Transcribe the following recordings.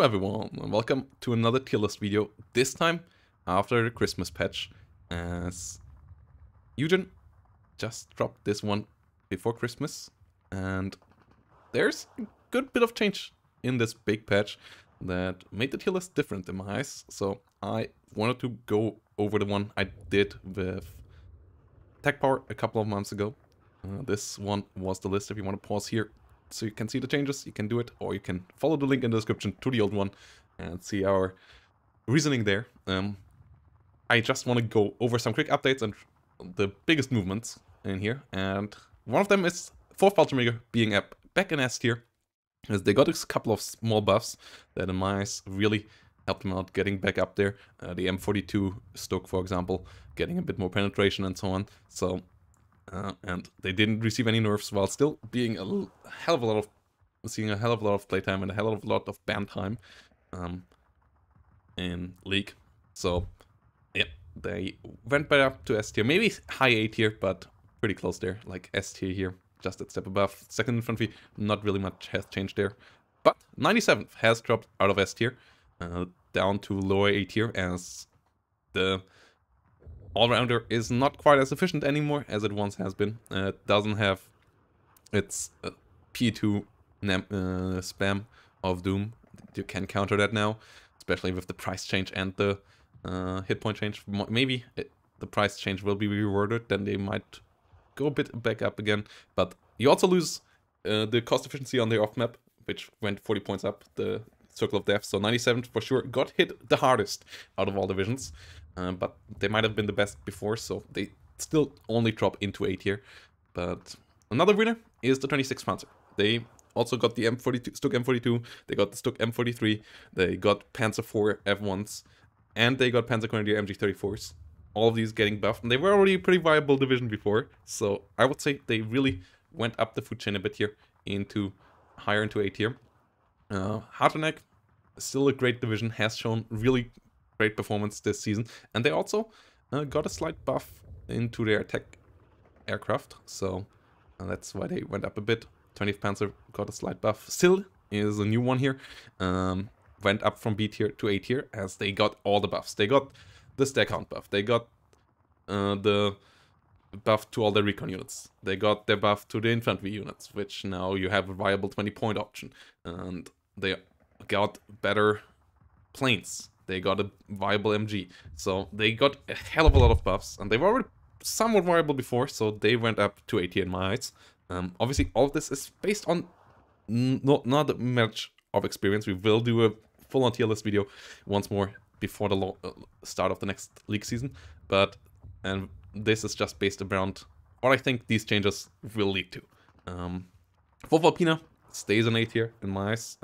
everyone, and welcome to another tier list video, this time after the Christmas patch, as Eugen just dropped this one before Christmas, and there's a good bit of change in this big patch that made the tier list different in my eyes, so I wanted to go over the one I did with Tech Power a couple of months ago. This one was the list. If you want to pause here so you can see the changes, you can do it, or you can follow the link in the description to the old one and see our reasoning there. I just want to go over some quick updates and the biggest movements in here, and one of them is 4th Ultimaker being back in S tier, as they got a couple of small buffs that in my eyes really helped them out getting back up there. The M42 Stoke, for example, getting a bit more penetration and so on. So and they didn't receive any nerfs while still being seeing a hell of a lot of playtime and a hell of a lot of ban time in League. So yeah, they went back up to S tier, maybe high A tier, but pretty close there, like S tier here, just a step above. Second infantry, not really much has changed there. But 97th has dropped out of S tier, down to lower A tier, as the all-rounder is not quite as efficient anymore as it once has been. It doesn't have its P2 spam of Doom. You can counter that now, especially with the price change and the hit point change. Maybe the price change will be rewarded, then they might go a bit back up again. But you also lose the cost efficiency on the off-map, which went 40 points up, the Circle of Death. So 97th for sure got hit the hardest out of all divisions. But they might have been the best before, so they still only drop into A tier. But another winner is the 26th Panzer. They also got the M42, Stuck M42, they got the Stuck M43, they got Panzer IV F1s, and they got Panzer Grenadier MG34s. All of these getting buffed, and they were already a pretty viable division before, so I would say they really went up the food chain a bit here, higher into A tier. Harteneck, still a great division, has shown really great performance this season, and they also got a slight buff into their attack aircraft, so that's why they went up a bit. 20th Panzer got a slight buff. Still is a new one here, went up from B tier to A tier, as they got all the buffs. They got the stack count buff, they got the buff to all the recon units, they got their buff to the infantry units, which now you have a viable 20-point option, and they got better planes. They got a viable MG. So they got a hell of a lot of buffs, and they were already somewhat viable before, so they went up to 80 in my eyes. Obviously, all of this is based on not much of experience. We will do a full-on tier list video once more before the start of the next league season, and this is just based around what I think these changes will lead to. 4th Alpina stays in A tier in my eyes.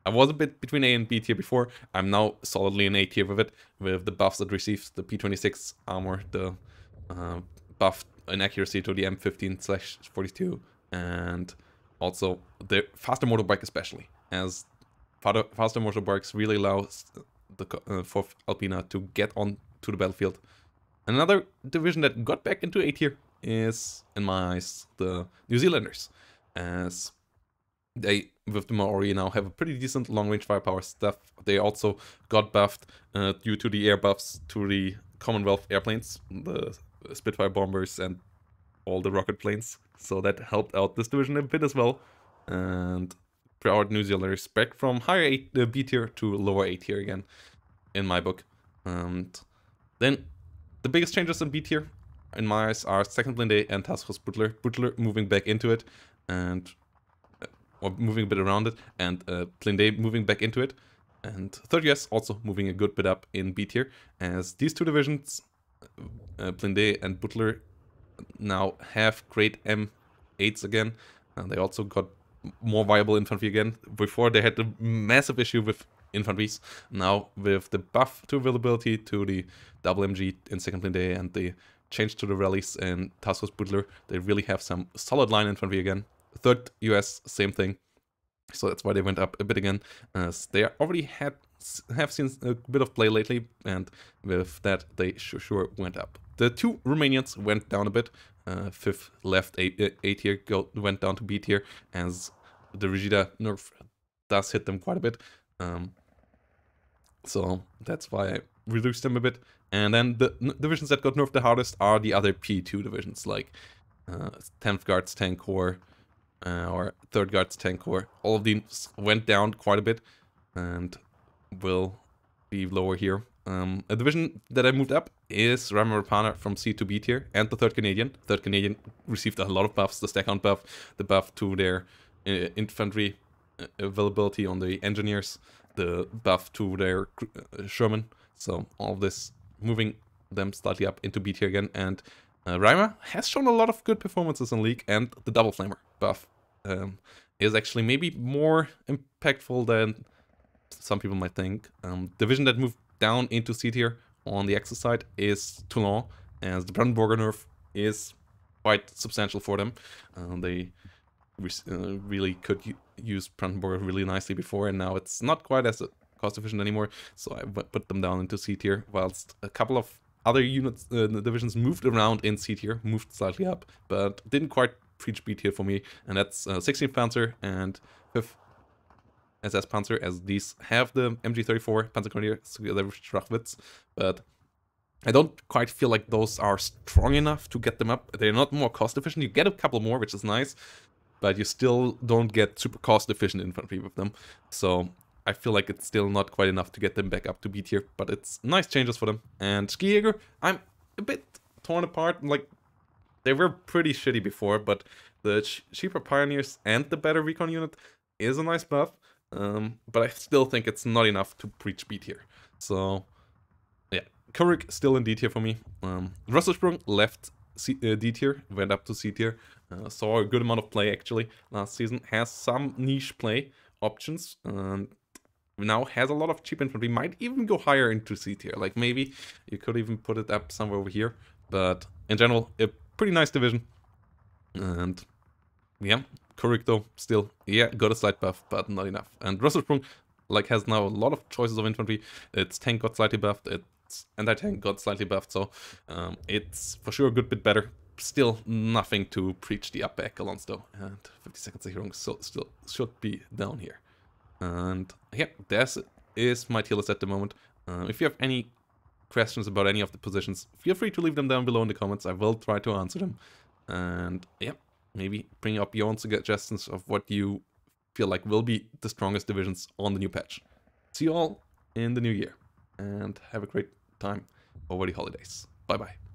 I was a bit between A and B tier before. I'm now solidly in A tier with it, with the buffs it receives, the P26 armor, the buff in accuracy to the M15/42, and also the faster motorbike especially, as faster motorbikes really allows the 4th Alpina to get on to the battlefield. Another division that got back into A tier is, in my eyes, the New Zealanders, as they, with the Maori, now have a pretty decent long-range firepower stuff. They also got buffed due to the air buffs to the Commonwealth airplanes, the Spitfire bombers and all the rocket planes. So that helped out this division a bit as well. And proud New Zealanders back from higher B tier to lower A tier again, in my book. And then the biggest changes in B tier, in my eyes, are 2nd Blinde and Task Force Butler. Butler moving back into it, and or moving a bit around it, and Blinde moving back into it, and 3rd US also moving a good bit up in B tier, as these two divisions, Blinde and Butler, now have great M8s again, and they also got more viable infantry again. Before they had a massive issue with infantries. Now with the buff to availability to the double MG in 2nd Blinde and the change to the rallies and Task Force Butler, they really have some solid line infantry again. 3rd US, same thing. So that's why they went up a bit again, as they already have seen a bit of play lately, and with that they sure went up. The two Romanians went down a bit. 5th left A tier, went down to B tier, as the Rigida nerf does hit them quite a bit. So that's why I reduced them a bit. And then the divisions that got nerfed the hardest are the other P2 divisions, like 10th Guards Tank Corps or 3rd Guards Tank Corps. All of these went down quite a bit and will be lower here. A division that I moved up is Ramarapana from C to B tier, and the 3rd Canadian. 3rd Canadian received a lot of buffs, the stack count buff, the buff to their infantry availability on the engineers, the buff to their Sherman. So all of this moving them slightly up into B tier again. And Reimer has shown a lot of good performances in League, and the Double Flamer buff is actually maybe more impactful than some people might think. Division that moved down into C tier on the Axis side is Toulon, as the Brandenburger nerf is quite substantial for them. They really could use Brandenburger really nicely before, and now it's not quite as cost efficient anymore, so I put them down into C tier, whilst a couple of other units, divisions moved around in C tier, moved slightly up, but didn't quite reach B tier for me, and that's 16th Panzer and 5th SS Panzer, as these have the MG34 Panzergrenadiers together with Strachwitz, but I don't quite feel like those are strong enough to get them up. They're not more cost efficient. You get a couple more, which is nice, but you still don't get super cost efficient infantry with them. So I feel like it's still not quite enough to get them back up to B tier, but it's nice changes for them. And Skijäger, I'm a bit torn apart. Like, they were pretty shitty before, but the cheaper Pioneers and the better recon unit is a nice buff. But I still think it's not enough to reach B tier. So yeah, Kurik still in D tier for me. Russelsprung left D tier, went up to C tier. Saw a good amount of play actually last season. Has some niche play options. Now has a lot of cheap infantry. Might even go higher into C tier. Like maybe you could even put it up somewhere over here. But in general, a pretty nice division. And yeah, Kurik though, still, yeah, got a slight buff, but not enough. And Russelsprung, like, has now a lot of choices of infantry. Its tank got slightly buffed, its anti-tank got slightly buffed, so it's for sure a good bit better. Still nothing to preach the upper echelons though, and 50 seconds of healing still should be down here. And yeah, this is my tier list at the moment. If you have any questions about any of the positions, feel free to leave them down below in the comments. I will try to answer them. And yeah, maybe bring up your own suggestions of what you feel like will be the strongest divisions on the new patch. See you all in the new year, and have a great time over the holidays. Bye bye.